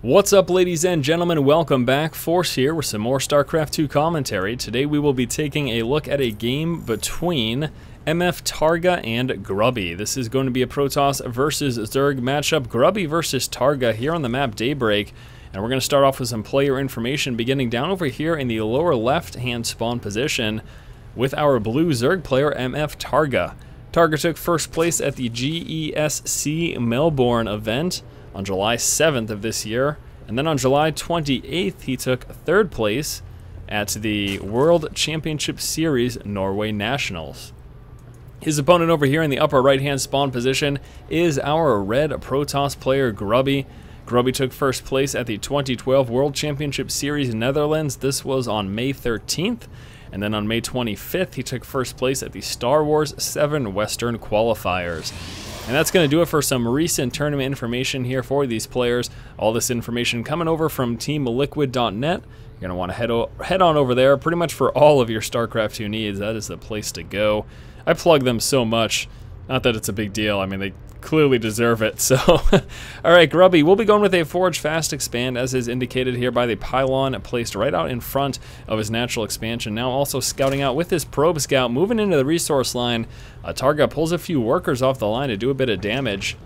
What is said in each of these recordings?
What's up, ladies and gentlemen? Welcome back. Force here with some more StarCraft 2 commentary. Today we will be taking a look at a game between MF TargA and Grubby. This is going to be a Protoss versus Zerg matchup. Grubby versus TargA here on the map Daybreak. And we're going to start off with some player information beginning down over here in the lower left-hand spawn position with our blue Zerg player MF TargA. TargA took first place at the GESC Melbourne event on July 7th of this year, and then on July 28th he took third place at the World Championship Series Norway Nationals. His opponent over here in the upper right hand spawn position is our red Protoss player Grubby. Grubby took first place at the 2012 World Championship Series Netherlands. This was on May 13th, and then on May 25th he took first place at the Star Wars 7 Western Qualifiers. And that's going to do it for some recent tournament information here for these players. All this information coming over from teamliquid.net. You're going to want to head on over there pretty much for all of your StarCraft 2 needs. That is the place to go. I plug them so much. Not that it's a big deal. I mean, they clearly deserve it. So, alright, Grubby, we'll be going with a Forge Fast Expand, as is indicated here by the pylon placed right out in front of his natural expansion. Now also scouting out with his Probe Scout, moving into the resource line. TargA pulls a few workers off the line to do a bit of damage.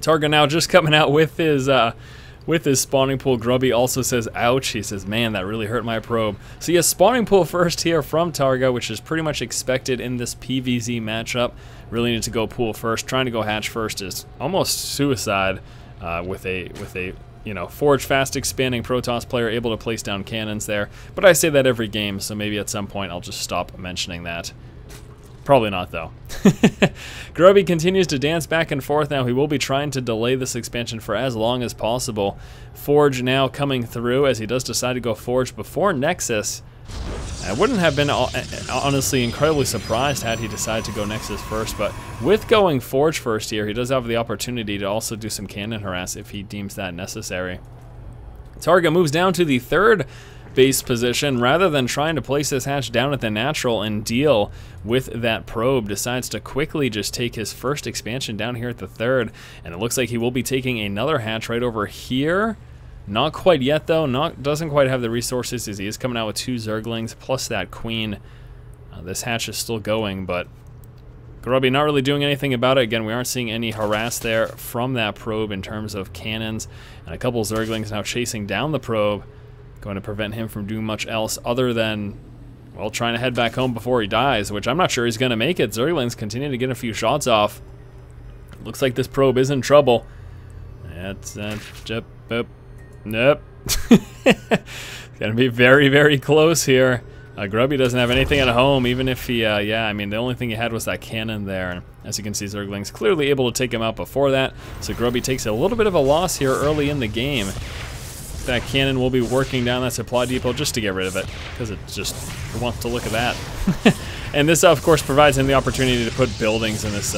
TargA now just coming out with his spawning pool. Grubby also says, ouch. He says, man, that really hurt my probe. So yes, spawning pool first here from TargA, which is pretty much expected in this PvZ matchup. Really need to go pool first. Trying to go hatch first is almost suicide with a Forge Fast Expanding Protoss player able to place down cannons there. But I say that every game, so maybe at some point I'll just stop mentioning that. Probably not, though. Grubby continues to dance back and forth now. He will be trying to delay this expansion for as long as possible. Forge now coming through as he does decide to go Forge before Nexus. I wouldn't have been, honestly, incredibly surprised had he decided to go Nexus first, but with going Forge first here, he does have the opportunity to also do some cannon harass if he deems that necessary. TargA moves down to the third base position. Rather than trying to place this hatch down at the natural and deal with that probe, decides to quickly just take his first expansion down here at the third, and it looks like he will be taking another hatch right over here. Not quite yet though, doesn't quite have the resources as he is coming out with two Zerglings plus that queen. This hatch is still going, but Grubby not really doing anything about it. Again, we aren't seeing any harass there from that probe in terms of cannons, and a couple Zerglings now chasing down the probe, going to prevent him from doing much else other than, well, trying to head back home before he dies, which I'm not sure he's going to make it. Zerglings continue to get a few shots off. Looks like this probe is in trouble. Nope. It's going to be very, very close here. Grubby doesn't have anything at home, even if he, I mean, the only thing he had was that cannon there. And as you can see, Zergling's clearly able to take him out before that. So Grubby takes a little bit of a loss here early in the game. That cannon will be working down that supply depot just to get rid of it, because it wants to look at that. And this, of course, provides him the opportunity to put buildings in this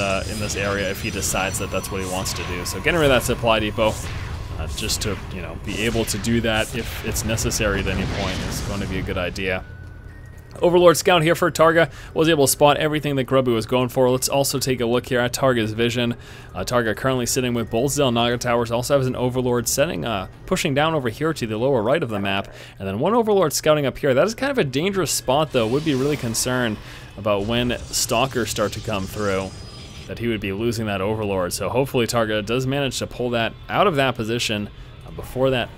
area if he decides that that's what he wants to do. So getting rid of that supply depot, just to be able to do that if it's necessary at any point, is going to be a good idea. Overlord Scout here for TargA was able to spot everything that Grubby was going for. Let's also take a look here at TargA's vision. TargA currently sitting with both Naga towers, also has an Overlord pushing down over here to the lower right of the map, and then one Overlord scouting up here. That is kind of a dangerous spot, though. Would be really concerned about when Stalkers start to come through, that he would be losing that Overlord. So hopefully TargA does manage to pull that out of that position before that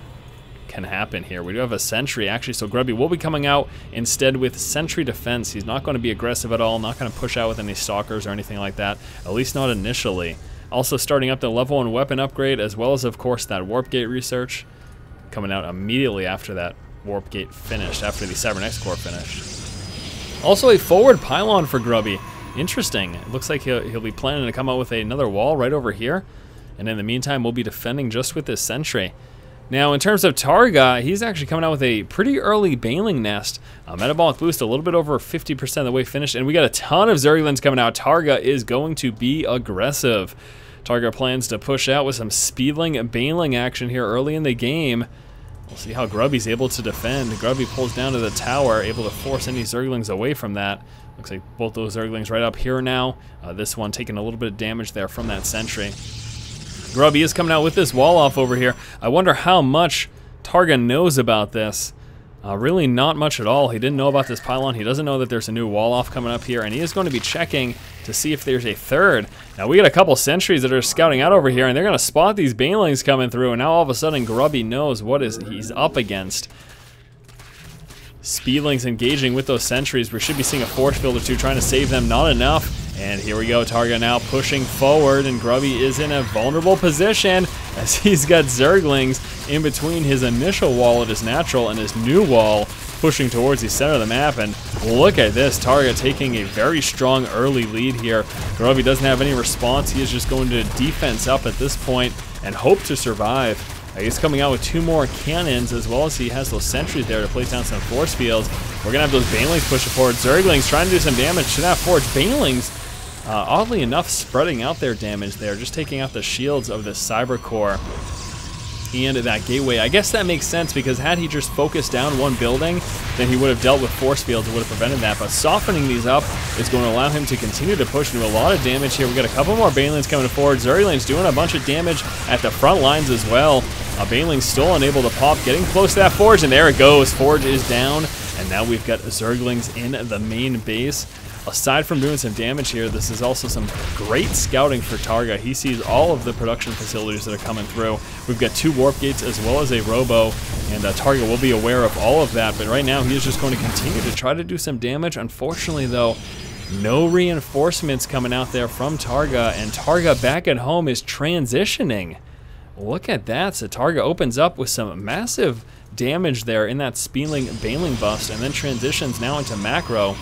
can happen here. We do have a Sentry, actually, so Grubby will be coming out instead with Sentry Defense. He's not going to be aggressive at all, not going to push out with any Stalkers or anything like that, at least not initially. Also starting up the level 1 weapon upgrade, as well as, of course, that Warp Gate research coming out immediately after that Warp Gate finished, after the Cybernex Core finished. Also a forward pylon for Grubby. Interesting. It looks like he'll be planning to come out with another wall right over here, and in the meantime we'll be defending just with this Sentry. Now, in terms of TargA, he's actually coming out with a pretty early Baneling nest. Metabolic boost a little bit over 50% of the way finished, and we got a ton of Zerglings coming out. TargA is going to be aggressive. TargA plans to push out with some Speedling Baneling action here early in the game. We'll see how Grubby's able to defend. Grubby pulls down to the tower, able to force any Zerglings away from that. Looks like both those Zerglings right up here now. This one taking a little bit of damage there from that Sentry. Grubby is coming out with this wall off over here. I wonder how much TargA knows about this. Really not much at all. He didn't know about this pylon. He doesn't know that there's a new wall off coming up here, and he is going to be checking to see if there's a third. Now we got a couple sentries that are scouting out over here, and they're going to spot these banelings coming through, and now all of a sudden Grubby knows what he's up against. Speedlings engaging with those sentries. We should be seeing a force field or two trying to save them. Not enough. And here we go. TargA now pushing forward, and Grubby is in a vulnerable position as he's got zerglings in between his initial wall at his natural and his new wall pushing towards the center of the map. And look at this. TargA taking a very strong early lead here. Grubby doesn't have any response. He is just going to defense up at this point and hope to survive. He's coming out with 2 more cannons, as well as he has those sentries there to place down some force fields. We're going to have those Banelings pushing forward. Zerglings trying to do some damage to that forge. Banelings, oddly enough, spreading out their damage there, just taking out the shields of the Cyber Core and that gateway. I guess that makes sense, because had he just focused down one building, then he would have dealt with force fields and would have prevented that. But softening these up is going to allow him to continue to push into a lot of damage here. We got a couple more Banelings coming forward. Zerglings doing a bunch of damage at the front lines as well. Baneling's still unable to pop, getting close to that forge, and there it goes. Forge is down, and now we've got Zerglings in the main base. Aside from doing some damage here, this is also some great scouting for TargA. He sees all of the production facilities that are coming through. We've got 2 warp gates as well as a robo, and TargA will be aware of all of that, but right now he is just going to continue to try to do some damage. Unfortunately, though, no reinforcements coming out there from TargA, and TargA back at home is transitioning. Look at that. So TargA opens up with some massive damage there in that Speedling Baneling bust, and then transitions now into macro,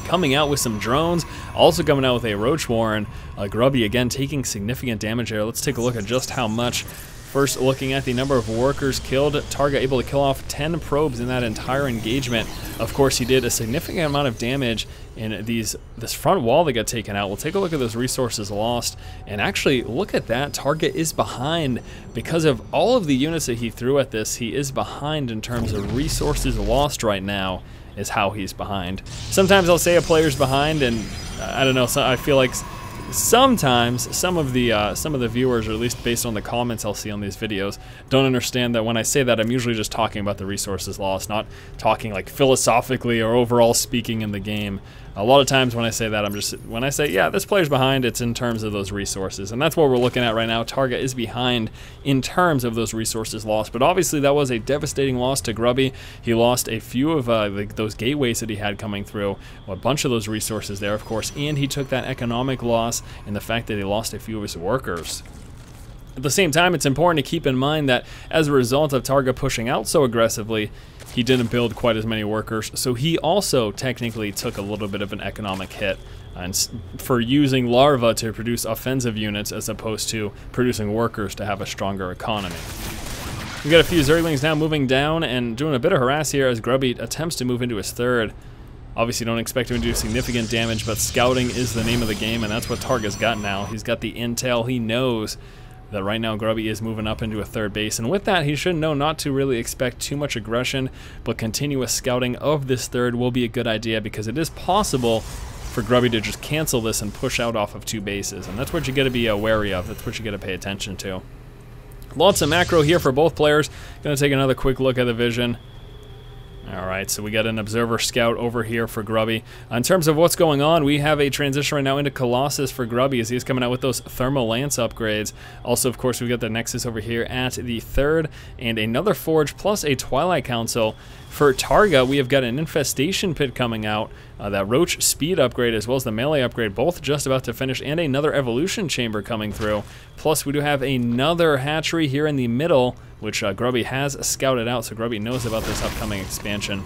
coming out with some drones, also coming out with a roach warren. Grubby again taking significant damage there. Let's take a look at just how much. First, looking at the number of workers killed, TargA able to kill off 10 probes in that entire engagement. Of course, he did a significant amount of damage in this front wall that got taken out. We'll take a look at those resources lost, and actually look at that. TargA is behind because of all of the units that he threw at this. He is behind in terms of resources lost right now, is how he's behind. Sometimes I'll say a player's behind, and I don't know, so I feel like sometimes some of the viewers, or at least based on the comments I'll see on these videos, don't understand that when I say that, I'm usually just talking about the resources lost, not talking like philosophically or overall speaking in the game. A lot of times when I say that, when I say, yeah, this player's behind, it's in terms of those resources. And that's what we're looking at right now. TargA is behind in terms of those resources lost. But obviously that was a devastating loss to Grubby. He lost a few of those gateways that he had coming through, a bunch of those resources there, of course, and he took that economic loss in the fact that he lost a few of his workers. At the same time, it's important to keep in mind that as a result of TargA pushing out so aggressively, he didn't build quite as many workers, so he also technically took a little bit of an economic hit for using larvae to produce offensive units as opposed to producing workers to have a stronger economy. We got a few Zerglings now moving down and doing a bit of harass here as Grubby attempts to move into his third. Obviously don't expect him to do significant damage, but scouting is the name of the game, and that's what TargA's got now. He's got the intel. He knows that right now Grubby is moving up into a third base, and with that he should know not to really expect too much aggression, but continuous scouting of this third will be a good idea, because it is possible for Grubby to just cancel this and push out off of 2 bases, and that's what you got to be wary of. That's what you got to pay attention to. Lots of macro here for both players. Gonna take another quick look at the vision. Alright, so we got an observer scout over here for Grubby. In terms of what's going on, we have a transition right now into Colossus for Grubby as he's coming out with those thermal lance upgrades. Also, of course, we've got the Nexus over here at the third, and another forge plus a Twilight Council. For TargA, we have got an infestation pit coming out, that roach speed upgrade as well as the melee upgrade, both just about to finish, and another evolution chamber coming through. Plus, we do have another hatchery here in the middle, which Grubby has scouted out, so Grubby knows about this upcoming expansion.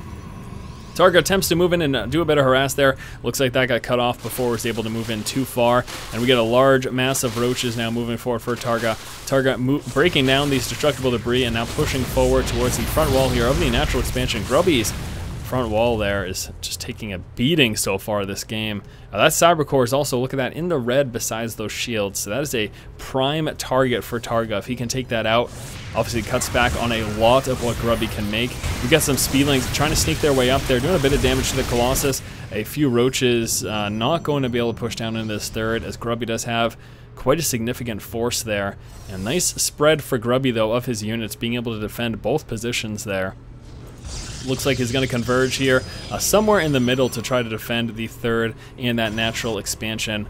TargA attempts to move in and do a bit of harass there. Looks like that got cut off before it was able to move in too far. And we get a large mass of roaches now moving forward for TargA. TargA breaking down these destructible debris and now pushing forward towards the front wall here of the natural expansion. Grubby's front wall there is just taking a beating so far this game. That Cyber Core is also, look at that, in the red besides those shields. So that is a prime target for TargA. If he can take that out, obviously it cuts back on a lot of what Grubby can make. We got some Speedlings trying to sneak their way up there, doing a bit of damage to the Colossus. A few roaches not going to be able to push down into this third, as Grubby does have quite a significant force there. A nice spread for Grubby, though, of his units, being able to defend both positions there. Looks like he's going to converge here somewhere in the middle to try to defend the third and that natural expansion.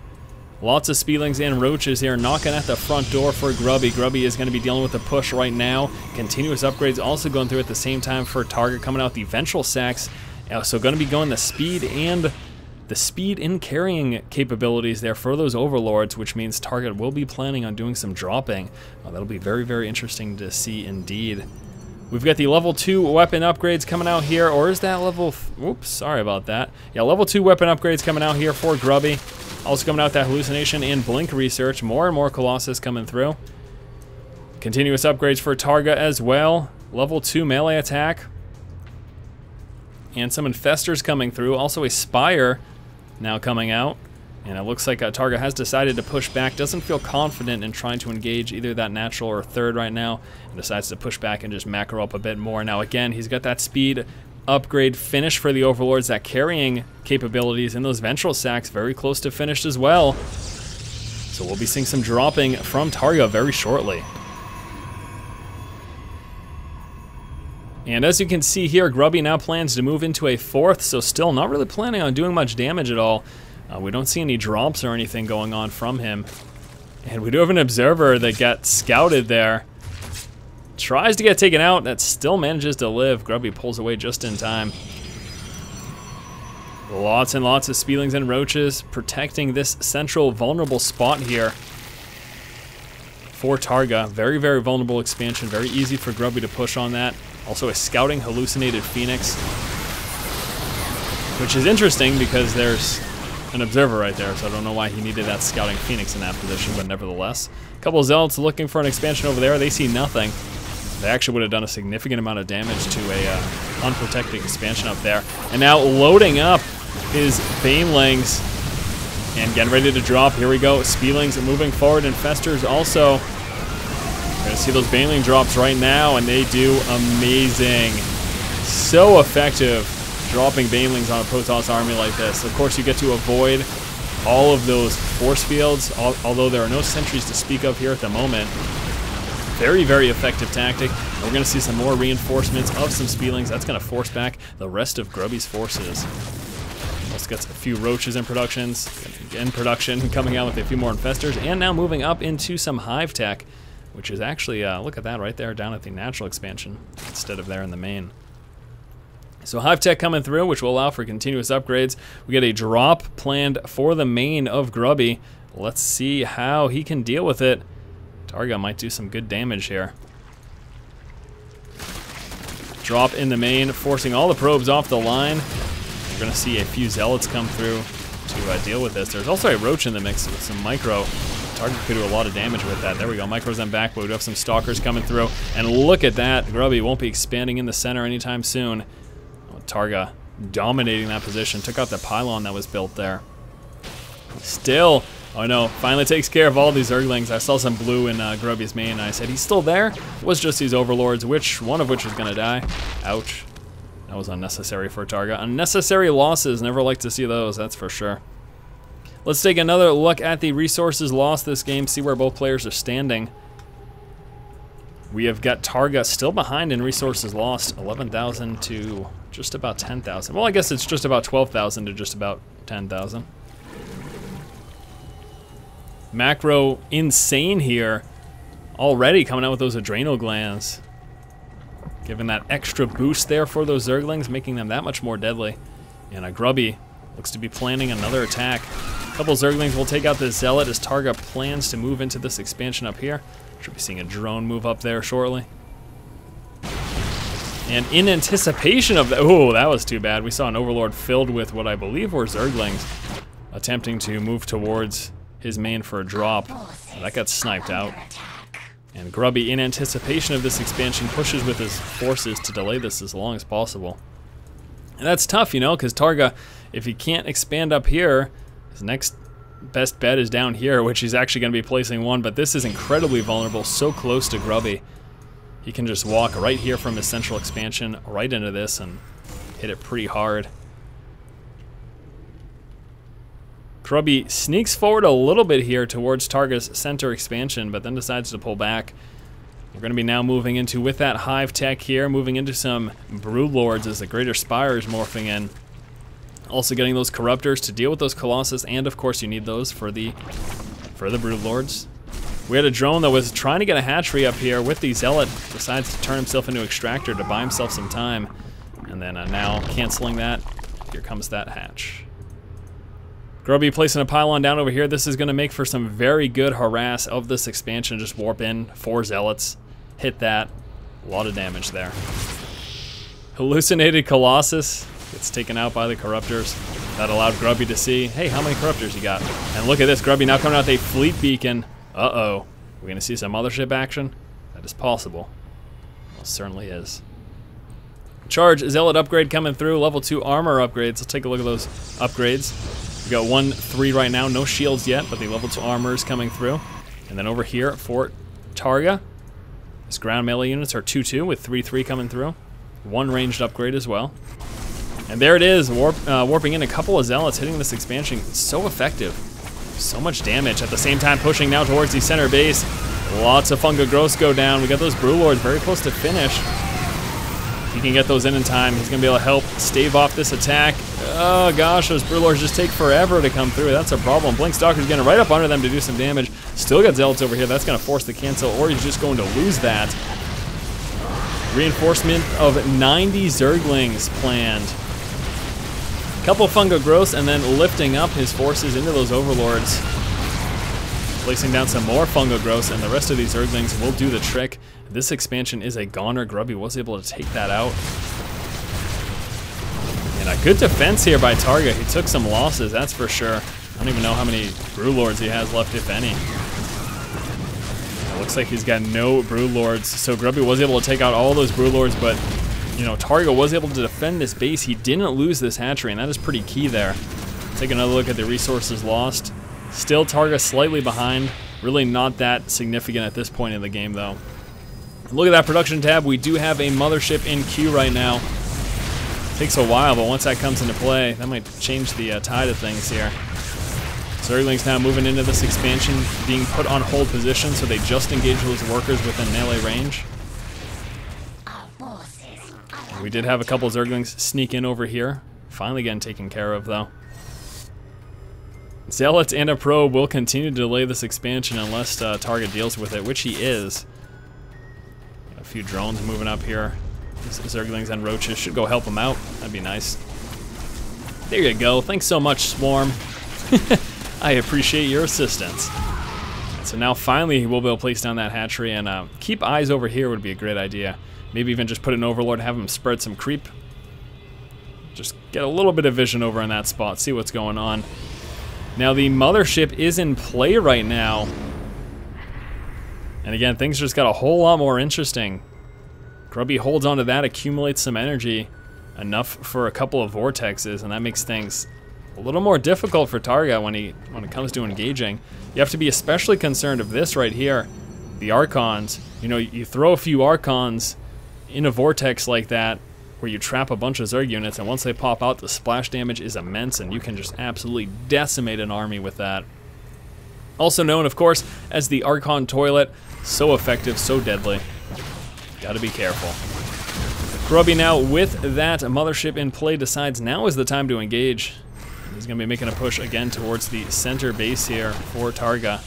Lots of Speedlings and Roaches here knocking at the front door for Grubby. Grubby is going to be dealing with the push right now. Continuous upgrades also going through at the same time for TargA, coming out the Ventral Sacks. So going to be going the speed and the speed in carrying capabilities there for those Overlords, which means TargA will be planning on doing some dropping. That'll be very, very interesting to see indeed. We've got the level 2 weapon upgrades coming out here, or is that level... Oops, sorry about that. Yeah, level 2 weapon upgrades coming out here for Grubby. Also coming out that hallucination and blink research. More and more Colossus coming through. Continuous upgrades for TargA as well. Level 2 melee attack. And some infestors coming through. Also a Spire now coming out. And it looks like TargA has decided to push back. Doesn't feel confident in trying to engage either that natural or third right now. And decides to push back and just macro up a bit more. Now again, he's got that speed upgrade finish for the Overlords. That carrying capabilities in those Ventral Sacks very close to finished as well. So we'll be seeing some dropping from TargA very shortly. And as you can see here, Grubby now plans to move into a 4th, so still not really planning on doing much damage at all. We don't see any drops or anything going on from him. And we do have an Observer that got scouted there. Tries to get taken out, that still manages to live. Grubby pulls away just in time. Lots and lots of Speedlings and Roaches protecting this central vulnerable spot here for TargA. Very, very vulnerable expansion. Very easy for Grubby to push on that. Also a scouting hallucinated Phoenix, which is interesting because there's an Observer right there, so I don't know why he needed that scouting Phoenix in that position, but nevertheless. A couple of Zealots looking for an expansion over there. They see nothing. They actually would have done a significant amount of damage to a unprotected expansion up there. And now loading up his Banelings and getting ready to drop. Here we go. Speedlings moving forward. Infestors also. We're going to see those Baneling drops right now, and they do amazing. So effective dropping Banelings on a Protoss army like this. Of course, you get to avoid all of those force fields, although there are no sentries to speak of here at the moment. Very, very effective tactic. And we're going to see some more reinforcements of some Speedlings. That's going to force back the rest of Grubby's forces. Also got a few Roaches in production, coming out with a few more Infestors, and now moving up into some Hive tech, which is actually, look at that right there, down at the natural expansion, instead of there in the main. So Hive tech coming through, which will allow for continuous upgrades. We get a drop planned for the main of Grubby. Let's see how he can deal with it. TargA might do some good damage here. Drop in the main, forcing all the probes off the line. We're going to see a few Zealots come through to deal with this. There's also a Roach in the mix with some Micro. TargA could do a lot of damage with that. There we go, Micros on back, but we do have some Stalkers coming through. And look at that, Grubby won't be expanding in the center anytime soon. TargA dominating that position, took out the pylon that was built there. Still, oh no, finally takes care of all these Zerglings. I saw some blue in Grubby's main, and I said, he's still there? It was just these Overlords, one of which was going to die. Ouch. That was unnecessary for TargA. Unnecessary losses, never like to see those, that's for sure. Let's take another look at the resources lost this game, see where both players are standing. We have got TargA still behind in resources lost, 11,000 to just about 10,000. Well, I guess it's just about 12,000 to just about 10,000. Macro insane here, already coming out with those adrenal glands. Giving that extra boost there for those Zerglings, making them that much more deadly. And Grubby looks to be planning another attack. A couple Zerglings will take out the Zealot as TargA plans to move into this expansion up here. Should be seeing a drone move up there shortly. And in anticipation of that, oh, that was too bad. We saw an Overlord filled with what I believe were Zerglings attempting to move towards his main for a drop. That got sniped out. And Grubby, in anticipation of this expansion, pushes with his forces to delay this as long as possible. And that's tough, you know, because TargA, if he can't expand up here, his next best bet is down here, which he's actually going to be placing one, but this is incredibly vulnerable, so close to Grubby. He can just walk right here from his central expansion right into this and hit it pretty hard. Grubby sneaks forward a little bit here towards TargA's center expansion, but then decides to pull back. We're going to be now moving into, with that hive tech here, moving into some broodlords as the greater spire is morphing in. Also getting those corruptors to deal with those Colossus, and of course you need those for the broodlords. We had a drone that was trying to get a hatchery up here with the zealot, decides to turn himself into extractor to buy himself some time, and then now canceling that, here comes that hatch. Grubby placing a pylon down over here. This is going to make for some very good harass of this expansion. Just warp in, 4 zealots, hit that, a lot of damage there. Hallucinated Colossus gets taken out by the corruptors. That allowed Grubby to see, hey, how many corruptors you got? And look at this, Grubby now coming out with a fleet beacon. Uh-oh, we're going to see some Mothership action? That is possible. Well, certainly is. Charge Zealot upgrade coming through, level 2 armor upgrades. Let's take a look at those upgrades. We got 1-3 right now, no shields yet, but the level 2 armor is coming through. And then over here for TargA, his ground melee units are 2-2 with 3-3 coming through. 1 ranged upgrade as well. And there it is, warping in a couple of zealots, hitting this expansion. It's so effective. So much damage. At the same time, pushing now towards the center base. Lots of Funga Gross go down. We got those Broodlords very close to finish. If he can get those in time, he's going to be able to help stave off this attack. Oh gosh, those Broodlords just take forever to come through. That's a problem. Blinkstalker's getting right up under them to do some damage. Still got zealots over here. That's going to force the cancel, or he's just going to lose that. Reinforcement of 90 zerglings planned. Couple Funga Gross, and then lifting up his forces into those overlords. Placing down some more Funga Gross, and the rest of these zerglings will do the trick. This expansion is a goner. Grubby was able to take that out. And a good defense here by TargA. He took some losses, that's for sure. I don't even know how many Broodlords he has left, if any. It looks like he's got no Broodlords, so Grubby was able to take out all those Broodlords, but you know, TargA was able to defend this base. He didn't lose this hatchery, and that is pretty key there. Take another look at the resources lost. Still TargA slightly behind. Really not that significant at this point in the game, though. Look at that production tab. We do have a Mothership in queue right now. Takes a while, but once that comes into play, that might change the tide of things here. Zerglings now moving into this expansion, being put on hold position, so they just engage those workers within melee range. We did have a couple Zerglings sneak in over here. Finally getting taken care of, though. Zealots and a probe will continue to delay this expansion unless TargA deals with it, which he is. A few drones moving up here. Zerglings and roaches should go help him out. That'd be nice. There you go. Thanks so much, Swarm. I appreciate your assistance. So now finally we'll be able to place down that hatchery, and keep eyes over here would be a great idea. Maybe even just put an overlord, have him spread some creep. Just get a little bit of vision over on that spot, see what's going on. Now the Mothership is in play right now. And again, things just got a whole lot more interesting. Grubby holds onto that, accumulates some energy, enough for a couple of vortexes, and that makes things a little more difficult for TargA when it comes to engaging. You have to be especially concerned of this right here, the Archons. You know, you throw a few Archons in a vortex like that, where you trap a bunch of Zerg units, and once they pop out, the splash damage is immense, and you can just absolutely decimate an army with that. Also known, of course, as the Archon Toilet. So effective, so deadly. Gotta be careful. Grubby now, with that Mothership in play, decides now is the time to engage. He's gonna be making a push again towards the center base here for TargA.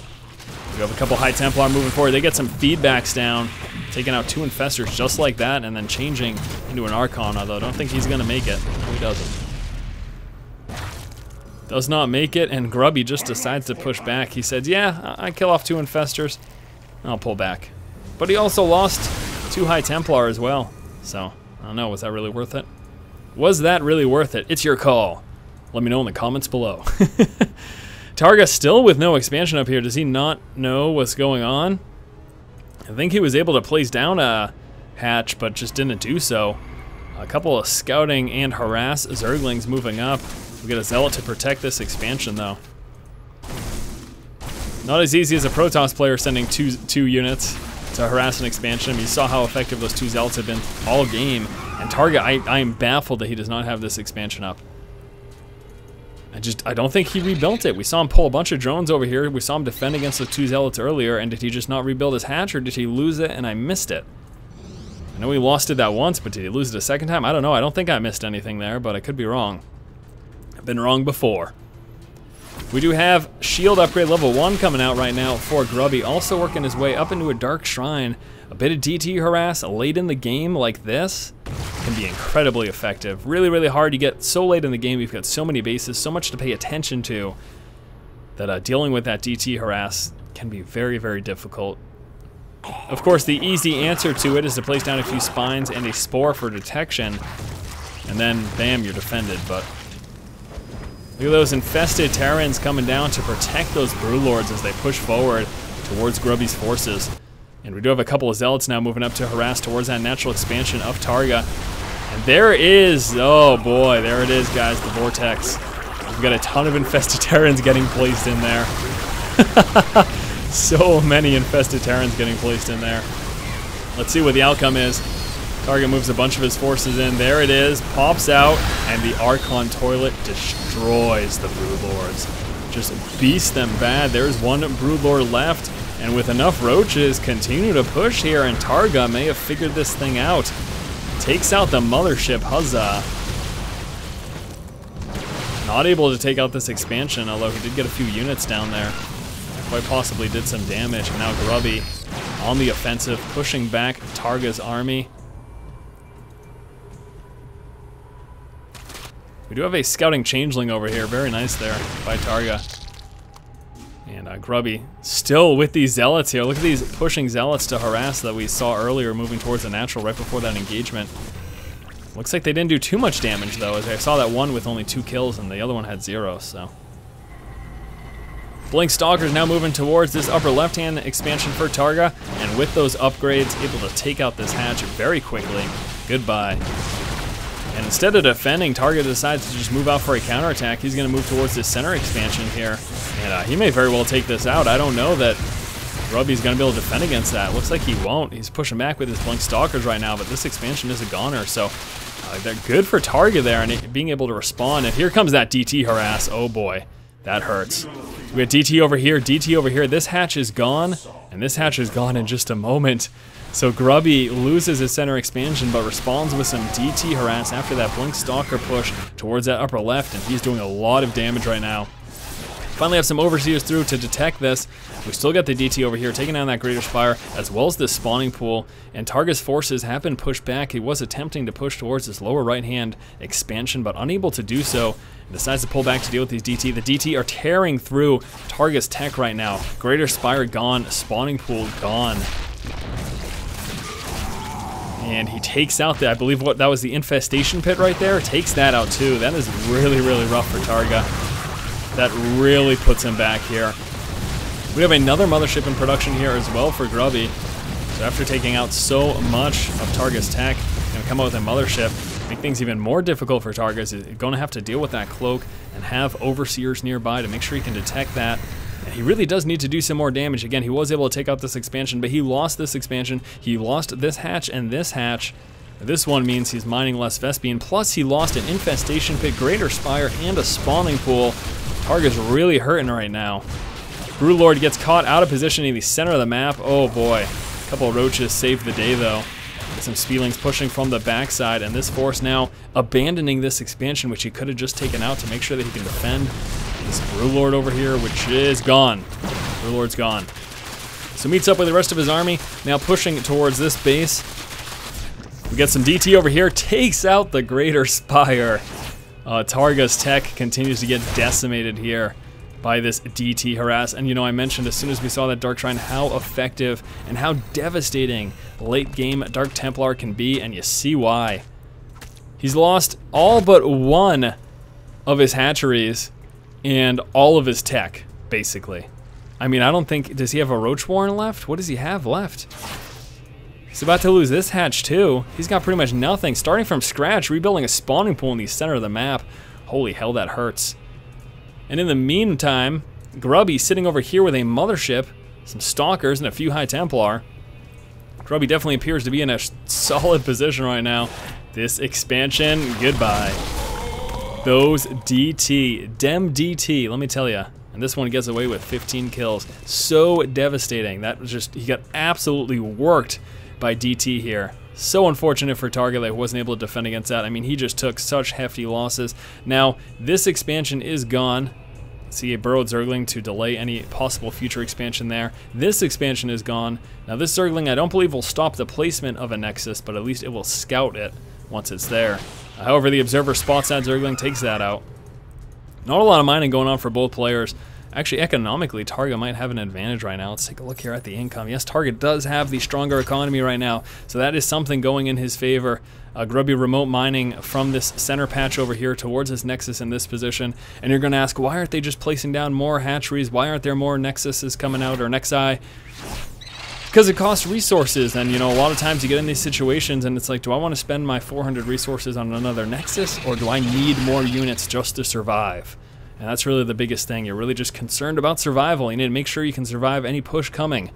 We have a couple High Templar moving forward. They get some feedbacks down, taking out 2 Infestors just like that, and then changing into an Archon, although I don't think he's going to make it. No, he doesn't. Does not make it, and Grubby just decides to push back. He says, yeah, I kill off 2 Infestors, I'll pull back. But he also lost 2 High Templar as well, so I don't know, was that really worth it? Was that really worth it? It's your call. Let me know in the comments below. TargA still with no expansion up here. Does he not know what's going on? I think he was able to place down a hatch, but just didn't do so. A couple of scouting and harass Zerglings moving up. We get a Zealot to protect this expansion, though. Not as easy as a Protoss player sending two units to harass an expansion. I mean, you saw how effective those 2 Zealots have been all game. And TargA, I am baffled that he does not have this expansion up. I don't think he rebuilt it. We saw him pull a bunch of drones over here. We saw him defend against the 2 zealots earlier, and did he just not rebuild his hatch, or did he lose it and I missed it? I know he lost it that once, but did he lose it a second time? I don't know. I don't think I missed anything there, but I could be wrong. I've been wrong before. We do have shield upgrade level 1 coming out right now for Grubby, also working his way up into a dark shrine. A bit of DT harass late in the game like this can be incredibly effective. Really, really hard to get so late in the game. You've got so many bases, so much to pay attention to, that dealing with that DT harass can be very, very difficult. Of course, the easy answer to it is to place down a few spines and a spore for detection, and then, bam, you're defended. But look at those infested Terrans coming down to protect those Brewlords as they push forward towards Grubby's forces. And we do have a couple of zealots now moving up to harass towards that natural expansion of TargA. And there is, oh boy, there it is, guys, the vortex. We've got a ton of infested Terrans getting placed in there. So many infested Terrans getting placed in there. Let's see what the outcome is. TargA moves a bunch of his forces in. There it is, pops out, and the Archon toilet destroys the Broodlords. Just beats them bad. There's one Broodlord left, and with enough roaches, continue to push here, and TargA may have figured this thing out. Takes out the Mothership, huzzah. Not able to take out this expansion, although he did get a few units down there. Quite possibly did some damage, and now Grubby on the offensive, pushing back TargA's army. We do have a scouting changeling over here, very nice there by TargA. And Grubby still with these zealots here. Look at these pushing zealots to harass that we saw earlier, moving towards the natural right before that engagement. Looks like they didn't do too much damage though, as I saw that one with only 2 kills and the other one had 0, so. Blink Stalker's now moving towards this upper left-hand expansion for TargA, and with those upgrades, able to take out this hatch very quickly. Goodbye. And instead of defending, TargA decides to just move out for a counterattack. He's going to move towards this center expansion here, and he may very well take this out. I don't know that Grubby's going to be able to defend against that. Looks like he won't. He's pushing back with his Blink Stalkers right now, but this expansion is a goner, so they're good for TargA there and being able to respond. And here comes that DT harass. Oh boy, that hurts. We got DT over here, DT over here. This hatch is gone, and this hatch is gone in just a moment. So Grubby loses his center expansion, but responds with some DT harass after that Blink Stalker push towards that upper left, and he's doing a lot of damage right now. Finally have some Overseers through to detect this. We still got the DT over here, taking down that Greater Spire, as well as this spawning pool, and TargA's forces have been pushed back. He was attempting to push towards this lower right-hand expansion, but unable to do so, and decides to pull back to deal with these DT. The DT are tearing through TargA's tech right now. Greater Spire gone, spawning pool gone. And he takes out I believe that was the infestation pit right there. Takes that out too. That is really, really rough for TargA. That really puts him back here. We have another Mothership in production here as well for Grubby. So after taking out so much of TargA's tech, and come out with a Mothership, make things even more difficult for TargA. He's going to have to deal with that cloak and have Overseers nearby to make sure he can detect that. And he really does need to do some more damage. Again, he was able to take out this expansion, but he lost this expansion. He lost this hatch and this hatch. This one means he's mining less Vespian, plus he lost an infestation pit, Greater Spire, and a spawning pool. TargA's really hurting right now. Brewlord gets caught out of position in the center of the map. Oh boy. A couple of roaches saved the day though. Get some Speedlings pushing from the backside, and this force now abandoning this expansion, which he could have just taken out to make sure that he can defend this Brewlord over here, which is gone. Brewlord's gone. So meets up with the rest of his army, now pushing towards this base. We got some DT over here, takes out the Greater Spire. TargA's tech continues to get decimated here by this DT harass. And you know, I mentioned as soon as we saw that Dark Shrine how effective and how devastating late game Dark Templar can be, and you see why. He's lost all but one of his hatcheries and all of his tech, basically. I mean, I don't think, does he have a Roach Warren left? What does he have left? He's about to lose this hatch too. He's got pretty much nothing. Starting from scratch, rebuilding a spawning pool in the center of the map. Holy hell, that hurts. And in the meantime, Grubby sitting over here with a Mothership, some Stalkers, and a few High Templar. Grubby definitely appears to be in a solid position right now. This expansion, goodbye. Those DT, dem DT, let me tell you. And this one gets away with 15 kills. So devastating. That was just, he got absolutely worked by DT here. So unfortunate for TargA that he wasn't able to defend against that. I mean, he just took such hefty losses. Now, this expansion is gone. See a burrowed zergling to delay any possible future expansion there. This expansion is gone. Now, this zergling I don't believe will stop the placement of a nexus, but at least it will scout it once it's there. However, the observer spots that zergling, takes that out. Not a lot of mining going on for both players. Actually, economically, TargA might have an advantage right now. Let's take a look here at the income. Yes, TargA does have the stronger economy right now, so that is something going in his favor. Grubby remote mining from this center patch over here towards this nexus in this position. And you're going to ask, why aren't they just placing down more hatcheries? Why aren't there more nexuses coming out, or nexi? Because it costs resources, and you know, a lot of times you get in these situations and it's like, do I want to spend my 400 resources on another nexus, or do I need more units just to survive? And that's really the biggest thing. You're really just concerned about survival. You need to make sure you can survive any push coming.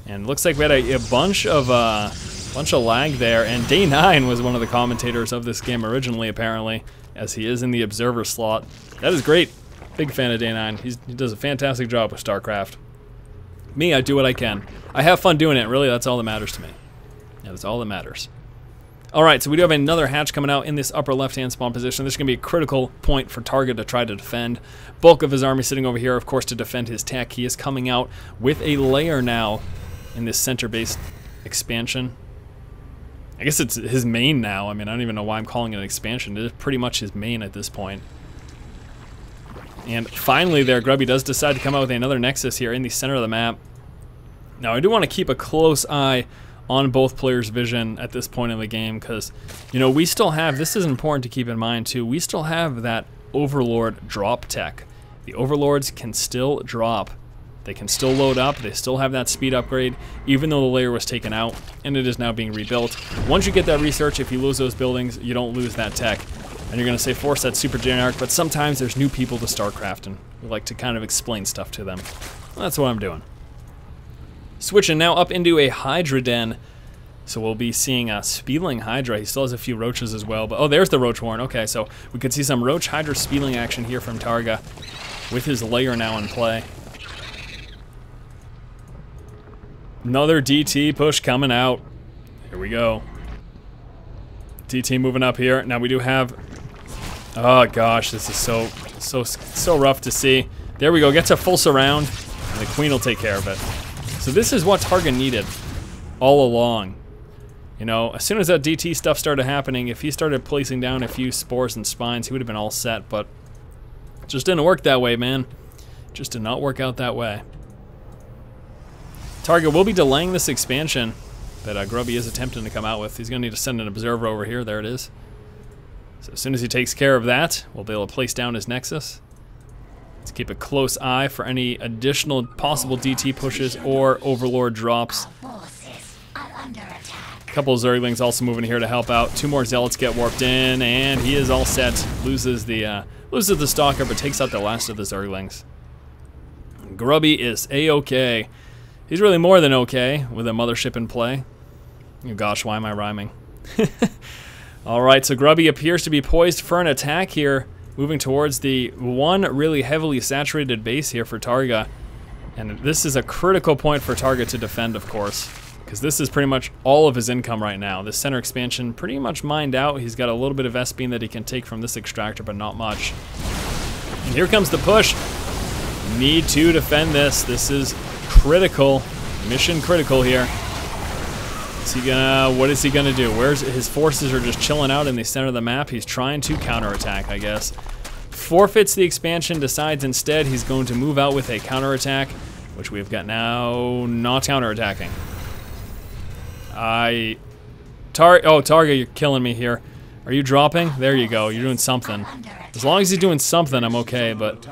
And it looks like we had a bunch of lag there, and Day 9 was one of the commentators of this game originally, apparently, as he is in the observer slot. That is great. Big fan of Day 9. He does a fantastic job with StarCraft. Me, I do what I can. I have fun doing it, really. That's all that matters to me. Yeah, that's all that matters. Alright, so we do have another hatch coming out in this upper left-hand spawn position. This is going to be a critical point for TargA to try to defend. Bulk of his army sitting over here, of course, to defend his tech. He is coming out with a layer now in this center-based expansion. I guess it's his main now. I mean, I don't even know why I'm calling it an expansion. It is pretty much his main at this point. And finally there, Grubby does decide to come out with another nexus here in the center of the map. Now, I do want to keep a close eye on both players' vision at this point in the game, because, you know, we still have, this is important to keep in mind too, we still have that Overlord drop tech. The Overlords can still drop. They can still load up, they still have that speed upgrade, even though the layer was taken out, and it is now being rebuilt. Once you get that research, if you lose those buildings, you don't lose that tech. And you're going to say, Force, that's super generic, but sometimes there's new people to StarCraft, and we like to kind of explain stuff to them. Well, that's what I'm doing. Switching now up into a Hydra den. So we'll be seeing a Speedling Hydra. He still has a few roaches as well. But oh, there's the roach horn. Okay, so we could see some roach Hydra Speedling action here from TargA with his layer now in play. Another DT push coming out. Here we go. DT moving up here. Now we do have... Oh gosh, this is so rough to see. There we go. Gets a full surround, and the queen will take care of it. So this is what TargA needed all along. You know, as soon as that DT stuff started happening, if he started placing down a few spores and spines, he would have been all set, but it just didn't work that way, man. Just did not work out that way. TargA will be delaying this expansion that Grubby is attempting to come out with. He's going to need to send an observer over here. There it is. So as soon as he takes care of that, we'll be able to place down his nexus. Let's keep a close eye for any additional possible DT pushes or Overlord drops. A couple of Zerglings also moving here to help out. Two more Zealots get warped in, and he is all set. Loses the Stalker, but takes out the last of the Zerglings. Grubby is A-okay. He's really more than okay with a Mothership in play. Oh gosh, why am I rhyming? Alright, so Grubby appears to be poised for an attack here, moving towards the one really heavily saturated base here for TargA. And this is a critical point for TargA to defend, of course, because this is pretty much all of his income right now. This center expansion pretty much mined out. He's got a little bit of S-beam that he can take from this extractor, but not much. And here comes the push. Need to defend this. This is critical, mission critical here. What is he gonna do? Where's his forces are just chilling out in the center of the map. He's trying to counterattack, I guess. Forfeits the expansion, decides instead he's going to move out with a counterattack, which we've got now not counterattacking. TargA, you're killing me here. Are you dropping? There you go. You're doing something. As long as he's doing something, I'm okay, but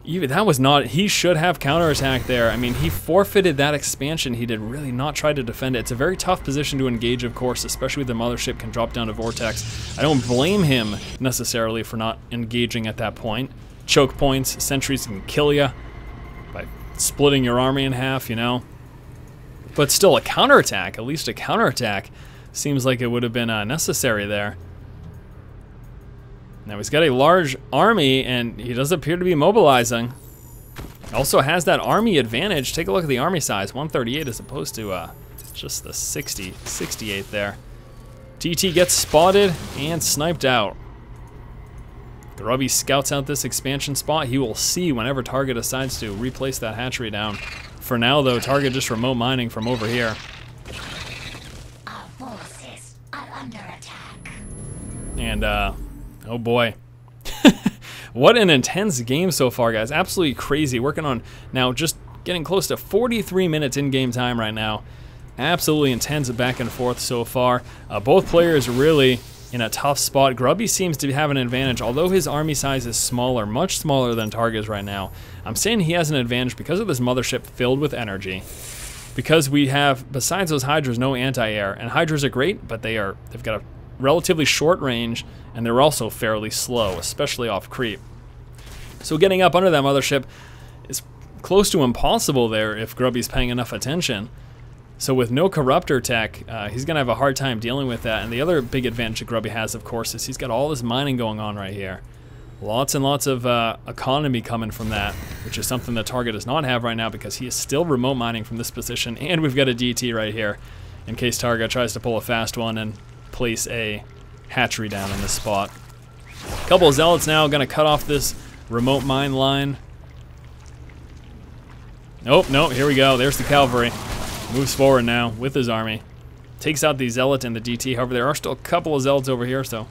even that was not, he should have counterattack there. I mean, he forfeited that expansion. He did really not try to defend it. It's a very tough position to engage, of course, especially with the Mothership can drop down to Vortex. I don't blame him necessarily for not engaging at that point. Choke points, sentries can kill you by splitting your army in half, you know. But still, a counterattack, at least a counterattack, seems like it would have been necessary there. Now he's got a large army, and he does appear to be mobilizing. Also has that army advantage. Take a look at the army size, 138 as opposed to just the 68 there. DT gets spotted and sniped out. Grubby scouts out this expansion spot. He will see whenever TargA decides to replace that hatchery down. For now, though, TargA just remote mining from over here. Our forces are under attack. And, oh boy. What an intense game so far, guys. Absolutely crazy. Working on now just getting close to 43 minutes in-game time right now. Absolutely intense back and forth so far. Both players really in a tough spot. Grubby seems to have an advantage, although his army size is smaller, much smaller than TargA's right now. I'm saying he has an advantage because of this mothership filled with energy. Because we have, besides those hydras, no anti-air. And hydras are great, but they've got a relatively short range, and they're also fairly slow, especially off creep. So getting up under that mothership is close to impossible there if Grubby's paying enough attention. So with no corruptor tech, he's going to have a hard time dealing with that. And the other big advantage that Grubby has, of course, is he's got all this mining going on right here. Lots and lots of economy coming from that, which is something that TargA does not have right now because he is still remote mining from this position. And we've got a DT right here in case TargA tries to pull a fast one and place a hatchery down in this spot. A couple of zealots now going to cut off this remote mine line. Nope, here we go. There's the cavalry. Moves forward now with his army. Takes out the zealot and the DT. However, there are still a couple of zealots over here, so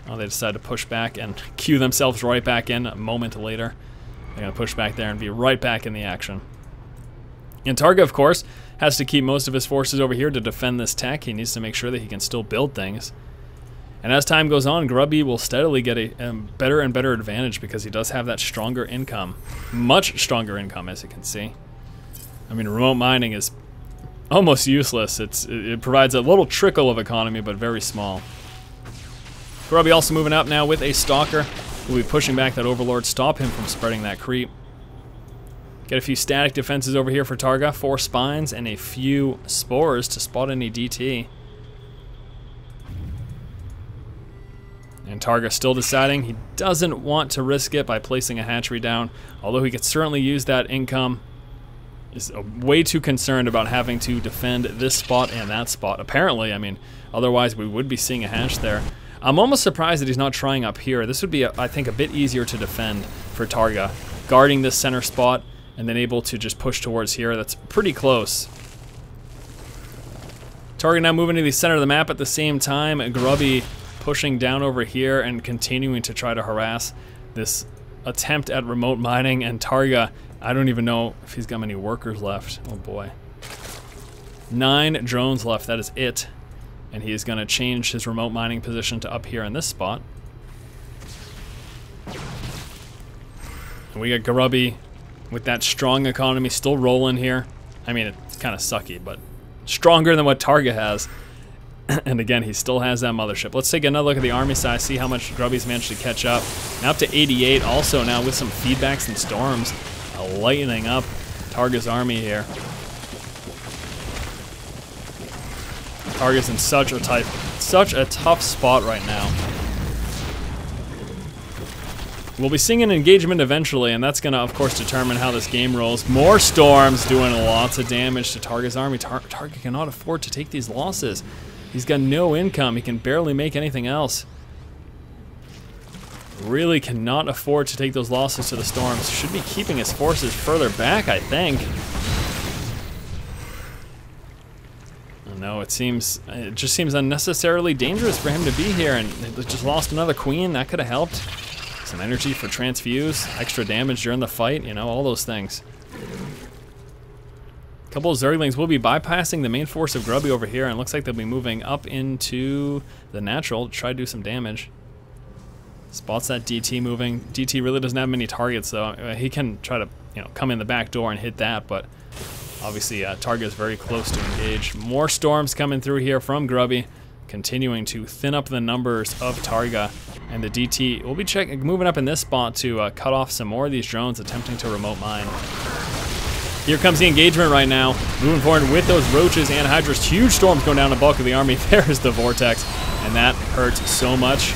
they decide to push back and queue themselves right back in a moment later. They're going to push back there and be right back in the action. And TargA, of course, has to keep most of his forces over here to defend this tech. He needs to make sure that he can still build things. And as time goes on, Grubby will steadily get a better and better advantage because he does have that stronger income. Much stronger income, as you can see. I mean, remote mining is almost useless. It provides a little trickle of economy, but very small. Grubby also moving up now with a stalker. We'll be pushing back that overlord, stop him from spreading that creep. Get a few static defenses over here for TargA, 4 spines and a few spores to spot any DT. And TargA still deciding he doesn't want to risk it by placing a hatchery down, although he could certainly use that income. Is way too concerned about having to defend this spot and that spot. Apparently, I mean, otherwise we would be seeing a hatch there. I'm almost surprised that he's not trying up here. This would be, I think, a bit easier to defend for TargA. Guarding this center spot and then able to just push towards here. That's pretty close. TargA now moving to the center of the map at the same time. Grubby pushing down over here and continuing to try to harass this attempt at remote mining, and TargA, I don't even know if he's got many workers left. Oh boy. 9 drones left, that is it. And he is going to change his remote mining position to up here in this spot. And we got Grubby with that strong economy still rolling here. I mean, it's kind of sucky, but stronger than what TargA has. And again, he still has that mothership. Let's take another look at the army size, see how much Grubby's managed to catch up. Now up to 88, also now with some feedbacks and storms, lightening up TargA's army here. TargA's in such a tough spot right now. We'll be seeing an engagement eventually, and that's going to, of course, determine how this game rolls. More storms doing lots of damage to TargA's army. TargA cannot afford to take these losses. He's got no income. He can barely make anything else. Really cannot afford to take those losses to the storms. Should be keeping his forces further back, I think. Oh no, it just seems unnecessarily dangerous for him to be here, and just lost another queen. That could have helped. Some energy for transfuse, extra damage during the fight, you know, all those things. A couple of zerglings will be bypassing the main force of Grubby over here, and it looks like they'll be moving up into the natural to try to do some damage. Spots that DT moving. DT really doesn't have many targets, though. He can try to, you know, come in the back door and hit that, but obviously TargA is very close to engage. More storms coming through here from Grubby, continuing to thin up the numbers of TargA. And the DT will be moving up in this spot to cut off some more of these drones attempting to remote mine. Here comes the engagement right now. Moving forward with those roaches and hydras. Huge storms going down the bulk of the army. There's the vortex, and that hurts so much.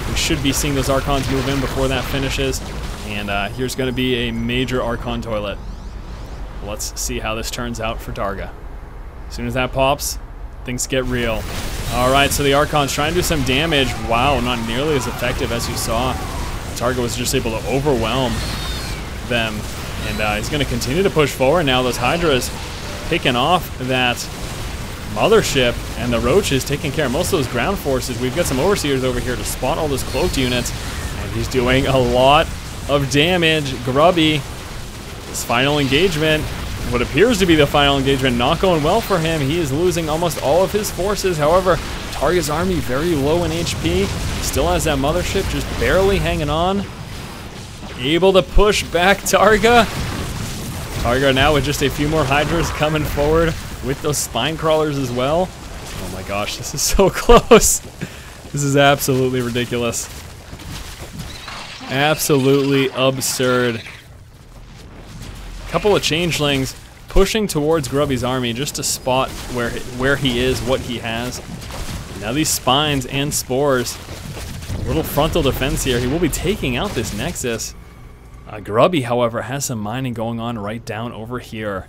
We should be seeing those Archons move in before that finishes. And here's going to be a major Archon toilet. Let's see how this turns out for TargA. As soon as that pops, things get real. Alright, so the Archon's trying to do some damage. Wow, not nearly as effective as you saw. TargA was just able to overwhelm them. And he's going to continue to push forward now. Those Hydras picking off that Mothership, and the Roach is taking care of most of those ground forces. We've got some Overseers over here to spot all those cloaked units, and he's doing a lot of damage. Grubby, his final engagement, what appears to be the final engagement, not going well for him. He is losing almost all of his forces. However, TargA's army very low in HP. Still has that Mothership just barely hanging on. Able to push back TargA. TargA now with just a few more Hydras coming forward with those spine crawlers as well. Oh my gosh, this is so close. This is absolutely ridiculous. Absolutely absurd. Couple of changelings pushing towards Grubby's army just to spot where he is, what he has. Now these spines and spores, a little frontal defense here. He will be taking out this Nexus. Grubby, however, has some mining going on right down over here,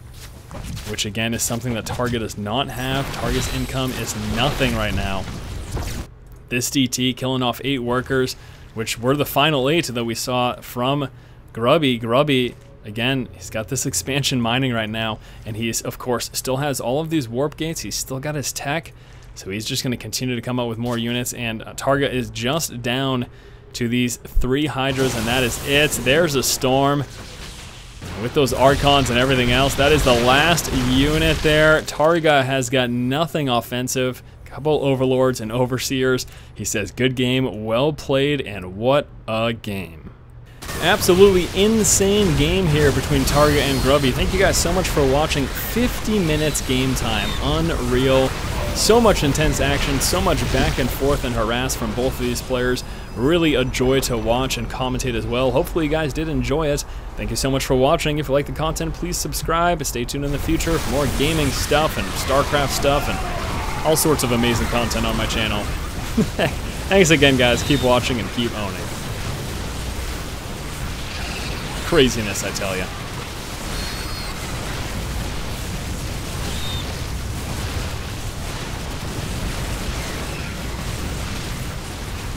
which again is something that TargA does not have. TargA's income is nothing right now. This DT killing off 8 workers, which were the final 8 that we saw from Grubby. Grubby, again, he's got this expansion mining right now, and he's, of course, still has all of these warp gates. He's still got his tech, so he's just going to continue to come out with more units, and TargA is just down to these 3 Hydras, and that is it. There's a Storm. With those Archons and everything else, that is the last unit there. TargA has got nothing offensive. Couple Overlords and Overseers. He says, good game, well played, and what a game. Absolutely insane game here between TargA and Grubby. Thank you guys so much for watching. 50 minutes game time. Unreal. So much intense action, so much back and forth and harass from both of these players. Really a joy to watch and commentate as well. Hopefully you guys did enjoy it. Thank you so much for watching. If you like the content, please subscribe. Stay tuned in the future for more gaming stuff and StarCraft stuff and all sorts of amazing content on my channel. Thanks again, guys. Keep watching and keep owning. Craziness, I tell ya.